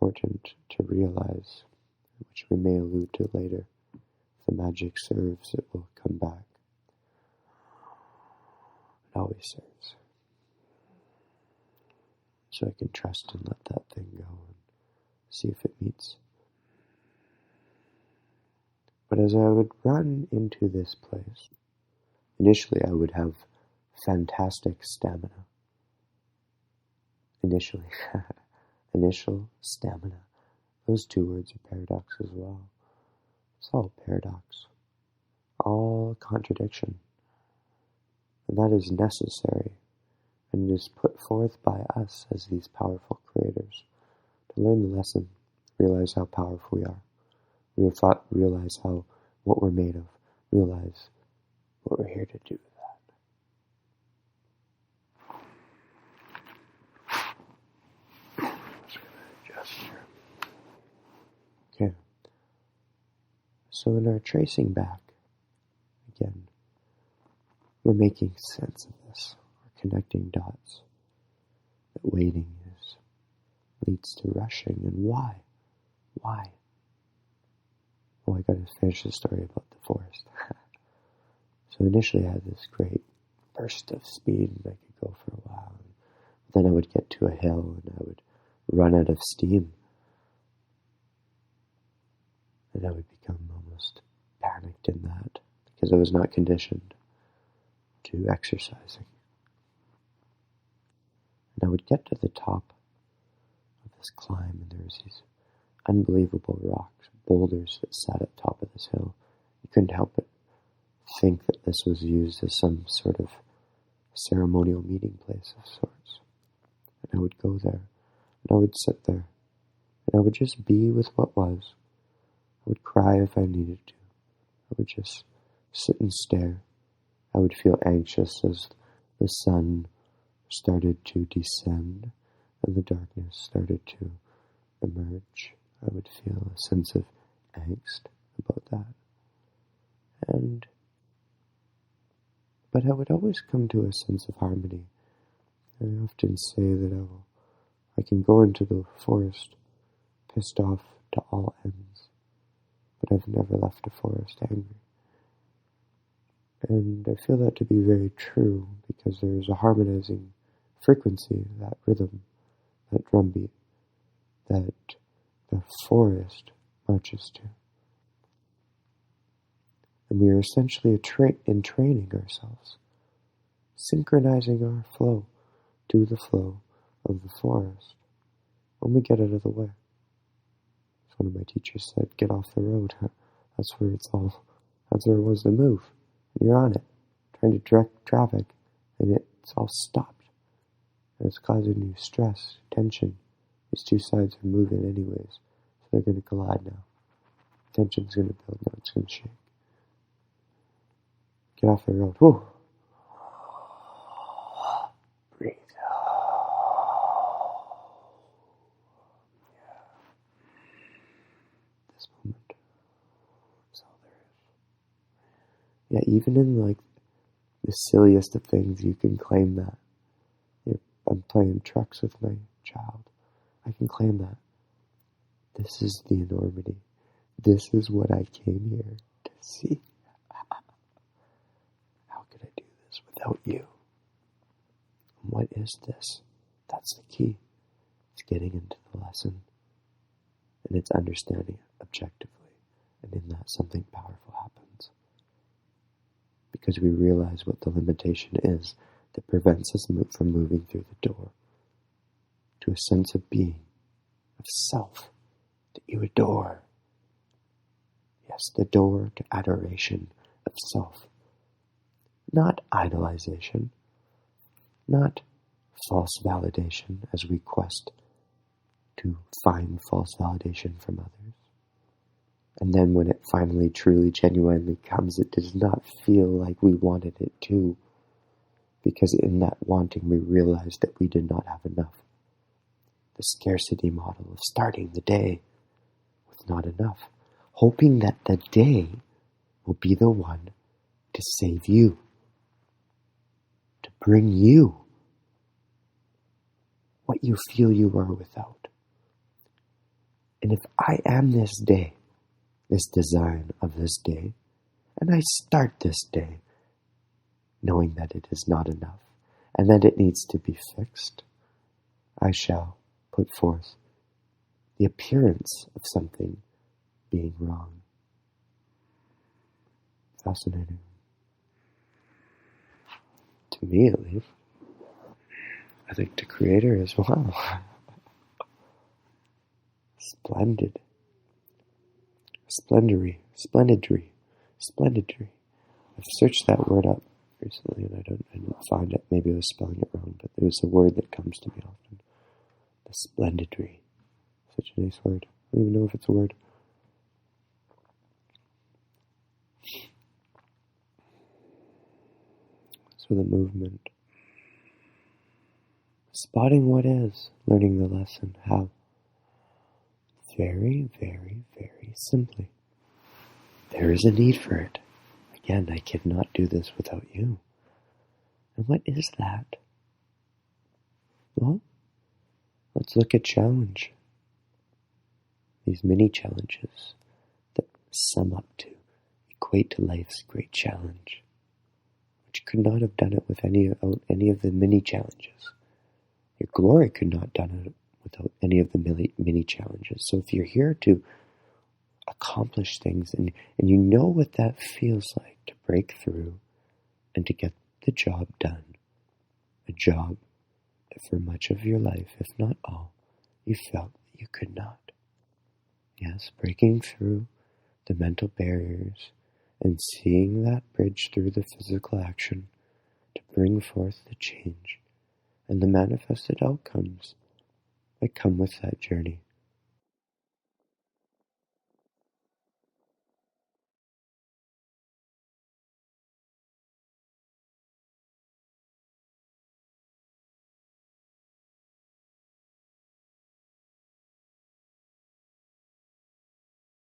important to realize, which we may allude to later. If the magic serves, it will come back. It always serves. So I can trust and let that thing go and see if it meets. But as I would run into this place, initially I would have fantastic stamina. Initial stamina. Those two words are paradox as well. It's all paradox. All contradiction. And that is necessary. And it is put forth by us as these powerful creators to learn the lesson, realize how powerful we are, realize what we're made of, realize what we're here to do with that. Just gonna adjust here. Okay. So in our tracing back, again, we're making sense of this. We're connecting dots. That waiting leads to rushing. And why? Why? Oh, I gotta finish the story about the forest. So initially I had this great burst of speed and I could go for a while. Then I would get to a hill and I would run out of steam. And I would become almost panicked in that because I was not conditioned to exercising. And I would get to the top of this climb and there was these unbelievable rocks, boulders that sat at the top of this hill. You couldn't help but think that this was used as some sort of ceremonial meeting place of sorts. And I would go there, and I would sit there, and I would just be with what was. I would cry if I needed to. I would just sit and stare. I would feel anxious as the sun started to descend and the darkness started to emerge. I would feel a sense of angst about that. But I would always come to a sense of harmony. I often say that I can go into the forest pissed off to all ends, but I've never left a forest angry. And I feel that to be very true because there is a harmonizing frequency, that rhythm, that drumbeat, that the forest marches to. And we are essentially training ourselves, synchronizing our flow to the flow of the forest when we get out of the way. As one of my teachers said, get off the road. That's where it was the move. And you're on it, trying to direct traffic, and it's all stopped. And it's causing you stress, tension. These two sides are moving anyways, so they're going to collide now. Tension's going to build, now it's going to shake. Get off the road. Whew. Breathe. Yeah. This moment is all there is. Yeah, even in like the silliest of things, you can claim that. I'm playing trucks with my child. I can claim that. This is the enormity. This is what I came here to see. How could I do this without you? And what is this? That's the key. It's getting into the lesson. And it's understanding it objectively. And in that, something powerful happens. Because we realize what the limitation is that prevents us from moving through the door to a sense of being, of self, that you adore. Yes, the door to adoration of self. Not idolization, not false validation as we quest to find false validation from others. And then when it finally, truly, genuinely comes, it does not feel like we wanted it to. Because in that wanting, we realized that we did not have enough. The scarcity model of starting the day with not enough, hoping that the day will be the one to save you, to bring you what you feel you are without. And if I am this day, this design of this day, and I start this day knowing that it is not enough and that it needs to be fixed, I shall put forth the appearance of something being wrong. Fascinating. To me, at least. I think to Creator as well. Splendid. Splendidry. I've searched that word up recently and I didn't find it. Maybe I was spelling it wrong, but it was a word that comes to me often. The splendidry. Such a nice word. I don't even know if it's a word. So the movement. Spotting what is. Learning the lesson. How? Very, very, very simply. There is a need for it. Again, I cannot do this without you. And what is that? Well, let's look at challenge. These mini challenges that sum up to, equate to life's great challenge, which could not have done it with any of the mini challenges. Your glory could not have done it without any of the mini challenges. So if you're here to accomplish things and you know what that feels like to break through and to get the job done, a job that for much of your life, if not all, you felt that you could not. Yes, breaking through the mental barriers and seeing that bridge through the physical action to bring forth the change and the manifested outcomes that come with that journey.